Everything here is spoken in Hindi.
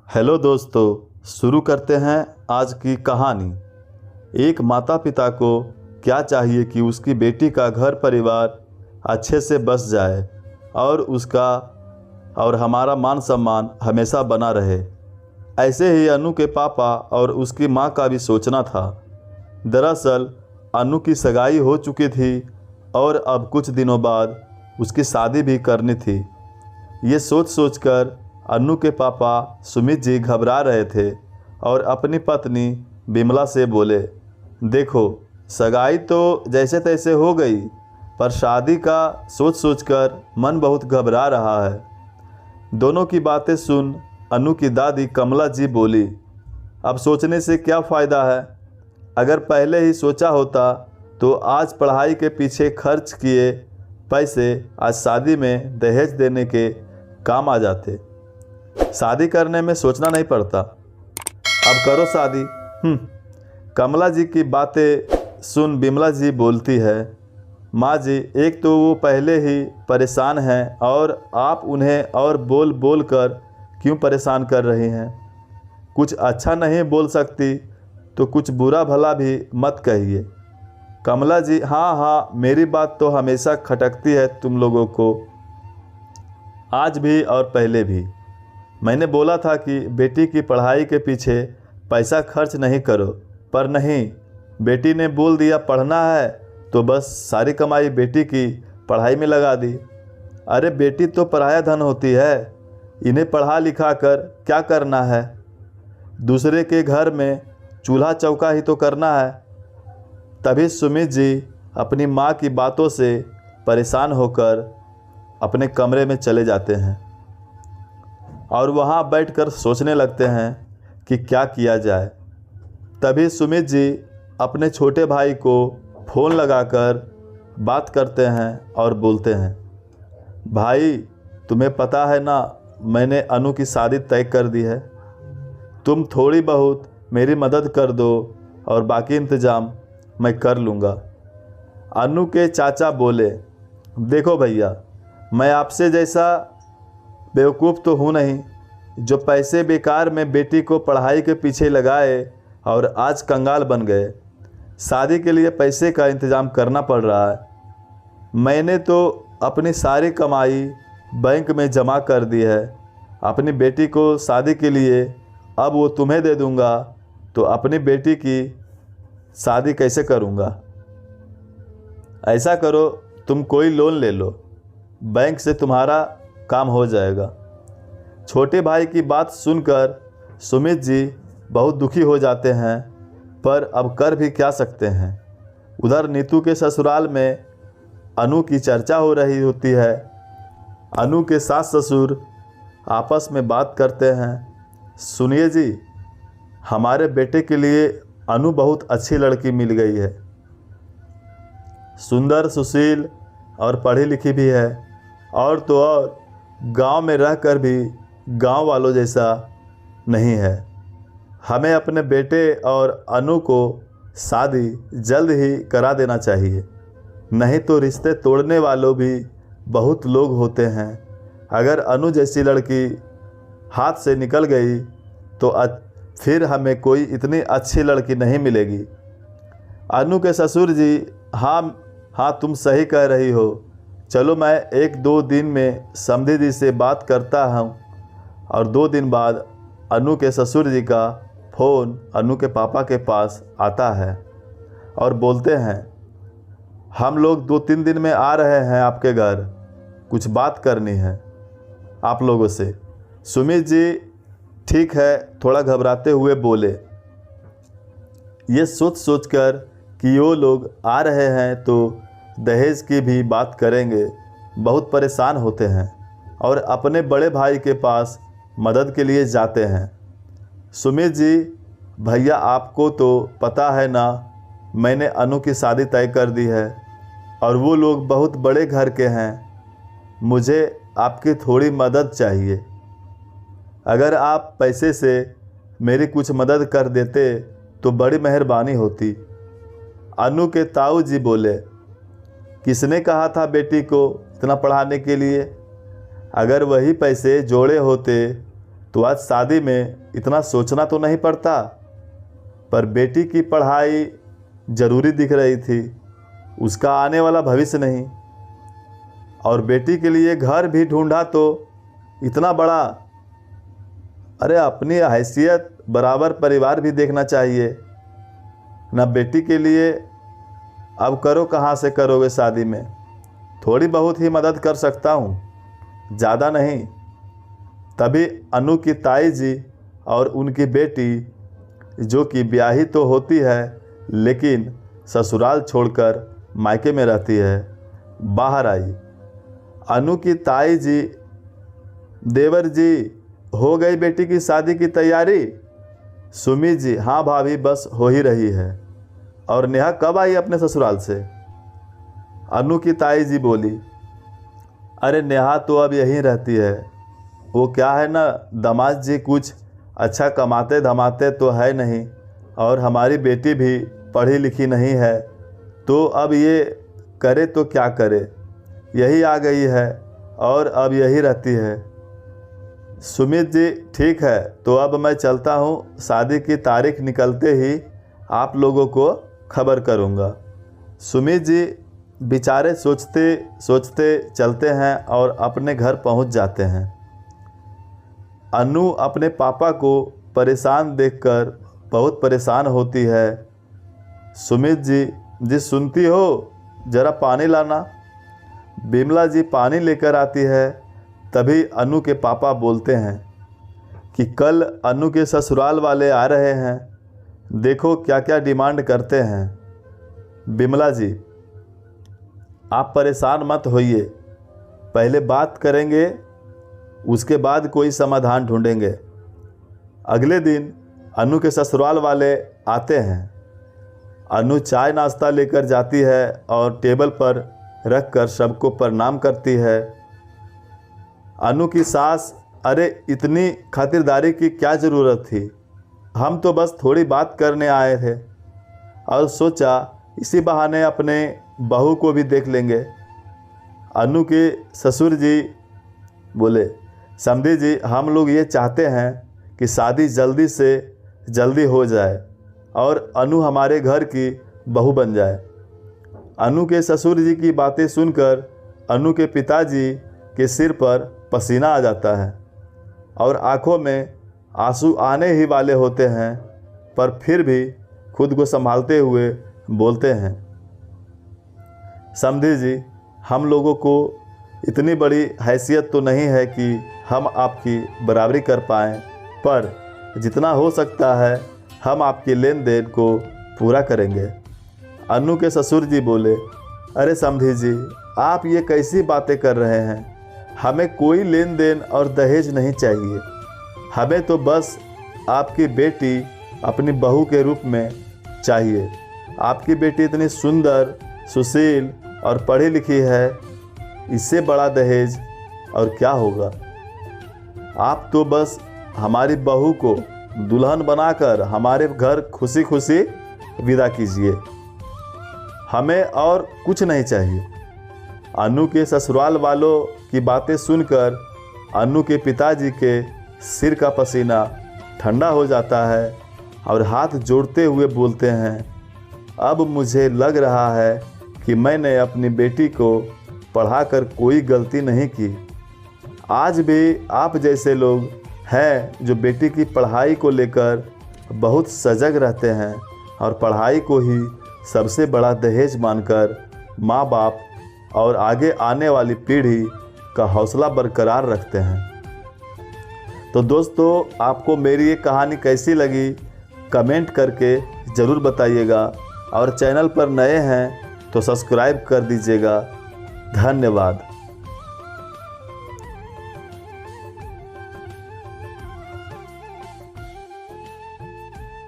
हेलो दोस्तों, शुरू करते हैं आज की कहानी। एक माता पिता को क्या चाहिए कि उसकी बेटी का घर परिवार अच्छे से बस जाए और उसका और हमारा मान सम्मान हमेशा बना रहे। ऐसे ही अनु के पापा और उसकी माँ का भी सोचना था। दरअसल अनु की सगाई हो चुकी थी और अब कुछ दिनों बाद उसकी शादी भी करनी थी। ये सोच सोचकर अनु के पापा सुमित जी घबरा रहे थे और अपनी पत्नी बिमला से बोले, देखो सगाई तो जैसे तैसे हो गई, पर शादी का सोच सोचकर मन बहुत घबरा रहा है। दोनों की बातें सुन अनु की दादी कमला जी बोली, अब सोचने से क्या फ़ायदा है। अगर पहले ही सोचा होता तो आज पढ़ाई के पीछे खर्च किए पैसे आज शादी में दहेज देने के काम आ जाते। शादी करने में सोचना नहीं पड़ता, अब करो शादी। कमला जी की बातें सुन बिमला जी बोलती है, माँ जी एक तो वो पहले ही परेशान हैं और आप उन्हें और बोल बोल कर क्यों परेशान कर रही हैं। कुछ अच्छा नहीं बोल सकती तो कुछ बुरा भला भी मत कहिए। कमला जी, हाँ, मेरी बात तो हमेशा खटकती है तुम लोगों को, आज भी और पहले भी। मैंने बोला था कि बेटी की पढ़ाई के पीछे पैसा खर्च नहीं करो, पर नहीं, बेटी ने बोल दिया पढ़ना है तो बस सारी कमाई बेटी की पढ़ाई में लगा दी। अरे बेटी तो पराया धन होती है, इन्हें पढ़ा लिखा कर क्या करना है। दूसरे के घर में चूल्हा चौका ही तो करना है। तभी सुमित जी अपनी माँ की बातों से परेशान होकर अपने कमरे में चले जाते हैं और वहाँ बैठकर सोचने लगते हैं कि क्या किया जाए। तभी सुमित जी अपने छोटे भाई को फ़ोन लगाकर बात करते हैं और बोलते हैं, भाई तुम्हें पता है ना, मैंने अनु की शादी तय कर दी है। तुम थोड़ी बहुत मेरी मदद कर दो और बाकी इंतज़ाम मैं कर लूँगा। अनु के चाचा बोले, देखो भैया, मैं आपसे जैसा बेवकूफ़ तो हूँ नहीं जो पैसे बेकार में बेटी को पढ़ाई के पीछे लगाए और आज कंगाल बन गए। शादी के लिए पैसे का इंतज़ाम करना पड़ रहा है। मैंने तो अपनी सारी कमाई बैंक में जमा कर दी है। अपनी बेटी को शादी के लिए अब वो तुम्हें दे दूँगा तो अपनी बेटी की शादी कैसे करूँगा। ऐसा करो, तुम कोई लोन ले लो, बैंक से तुम्हारा काम हो जाएगा। छोटे भाई की बात सुनकर सुमित जी बहुत दुखी हो जाते हैं, पर अब कर भी क्या सकते हैं। उधर नीतू के ससुराल में अनु की चर्चा हो रही होती है। अनु के सास ससुर आपस में बात करते हैं, सुनिए जी, हमारे बेटे के लिए अनु बहुत अच्छी लड़की मिल गई है, सुंदर सुशील और पढ़ी लिखी भी है, और तो और गांव में रहकर भी गांव वालों जैसा नहीं है। हमें अपने बेटे और अनु को शादी जल्द ही करा देना चाहिए, नहीं तो रिश्ते तोड़ने वालों भी बहुत लोग होते हैं। अगर अनु जैसी लड़की हाथ से निकल गई तो फिर हमें कोई इतनी अच्छी लड़की नहीं मिलेगी। अनु के ससुर जी, हाँ तुम सही कह रही हो, चलो मैं 1-2 दिन में समधी जी से बात करता हूँ। और 2 दिन बाद अनु के ससुर जी का फ़ोन अनु के पापा के पास आता है और बोलते हैं, हम लोग 2-3 दिन में आ रहे हैं आपके घर, कुछ बात करनी है आप लोगों से। सुमित जी ठीक है, थोड़ा घबराते हुए बोले। ये सोच सोचकर कि वो लोग आ रहे हैं तो दहेज की भी बात करेंगे, बहुत परेशान होते हैं और अपने बड़े भाई के पास मदद के लिए जाते हैं। सुमित जी, भैया आपको तो पता है ना, मैंने अनु की शादी तय कर दी है और वो लोग बहुत बड़े घर के हैं। मुझे आपकी थोड़ी मदद चाहिए। अगर आप पैसे से मेरी कुछ मदद कर देते तो बड़ी मेहरबानी होती। अनु के ताऊ जी बोले, किसने कहा था बेटी को इतना पढ़ाने के लिए? अगर वही पैसे जोड़े होते तो आज शादी में इतना सोचना तो नहीं पड़ता। पर बेटी की पढ़ाई ज़रूरी दिख रही थी, उसका आने वाला भविष्य नहीं। और बेटी के लिए घर भी ढूंढा तो इतना बड़ा, अरे अपनी हैसियत बराबर परिवार भी देखना चाहिए ना। बेटी के लिए अब करो, कहाँ से करोगे शादी में? थोड़ी बहुत ही मदद कर सकता हूँ, ज़्यादा नहीं। तभी अनु की ताई जी और उनकी बेटी, जो कि ब्याही तो होती है लेकिन ससुराल छोड़कर मायके में रहती है, बाहर आई। अनु की ताई जी, देवर जी हो गई बेटी की शादी की तैयारी? सुमी जी, हाँ भाभी बस हो ही रही है। और नेहा कब आई अपने ससुराल से? अनु की ताई जी बोली, अरे नेहा तो अब यहीं रहती है। वो क्या है ना, दामाद जी कुछ अच्छा कमाते धमाते तो है नहीं, और हमारी बेटी भी पढ़ी लिखी नहीं है, तो अब ये करे तो क्या करे, यही आ गई है और अब यही रहती है। सुमित जी, ठीक है तो अब मैं चलता हूँ, शादी की तारीख निकलते ही आप लोगों को खबर करूँगा। सुमित जी बेचारे सोचते सोचते चलते हैं और अपने घर पहुँच जाते हैं। अनु अपने पापा को परेशान देखकर बहुत परेशान होती है। सुमित जी सुनती हो, ज़रा पानी लाना। बिमला जी पानी लेकर आती है। तभी अनु के पापा बोलते हैं कि कल अनु के ससुराल वाले आ रहे हैं, देखो क्या क्या डिमांड करते हैं। बिमला जी, आप परेशान मत होइए, पहले बात करेंगे, उसके बाद कोई समाधान ढूंढेंगे। अगले दिन अनु के ससुराल वाले आते हैं। अनु चाय नाश्ता लेकर जाती है और टेबल पर रखकर सबको प्रणाम करती है। अनु की सास, अरे इतनी खातिरदारी की क्या ज़रूरत थी, हम तो बस थोड़ी बात करने आए थे और सोचा इसी बहाने अपने बहू को भी देख लेंगे। अनु के ससुर जी बोले, समधी जी हम लोग ये चाहते हैं कि शादी जल्दी से जल्दी हो जाए और अनु हमारे घर की बहू बन जाए। अनु के ससुर जी की बातें सुनकर अनु के पिताजी के सिर पर पसीना आ जाता है और आंखों में आंसू आने ही वाले होते हैं, पर फिर भी खुद को संभालते हुए बोलते हैं, समधी जी हम लोगों को इतनी बड़ी हैसियत तो नहीं है कि हम आपकी बराबरी कर पाएँ, पर जितना हो सकता है हम आपके लेन देन को पूरा करेंगे। अनु के ससुर जी बोले, अरे समधी जी आप ये कैसी बातें कर रहे हैं, हमें कोई लेन देन और दहेज नहीं चाहिए, हमें तो बस आपकी बेटी अपनी बहू के रूप में चाहिए। आपकी बेटी इतनी सुंदर, सुशील और पढ़ी लिखी है, इससे बड़ा दहेज और क्या होगा। आप तो बस हमारी बहू को दुल्हन बनाकर हमारे घर खुशी खुशी विदा कीजिए, हमें और कुछ नहीं चाहिए। अनु के ससुराल वालों की बातें सुनकर अनु के पिताजी के सिर का पसीना ठंडा हो जाता है और हाथ जोड़ते हुए बोलते हैं, अब मुझे लग रहा है कि मैंने अपनी बेटी को पढ़ाकर कोई गलती नहीं की। आज भी आप जैसे लोग हैं जो बेटी की पढ़ाई को लेकर बहुत सजग रहते हैं और पढ़ाई को ही सबसे बड़ा दहेज मानकर माँ बाप और आगे आने वाली पीढ़ी का हौसला बरकरार रखते हैं। तो दोस्तों आपको मेरी ये कहानी कैसी लगी कमेंट करके ज़रूर बताइएगा, और चैनल पर नए हैं तो सब्सक्राइब कर दीजिएगा। धन्यवाद।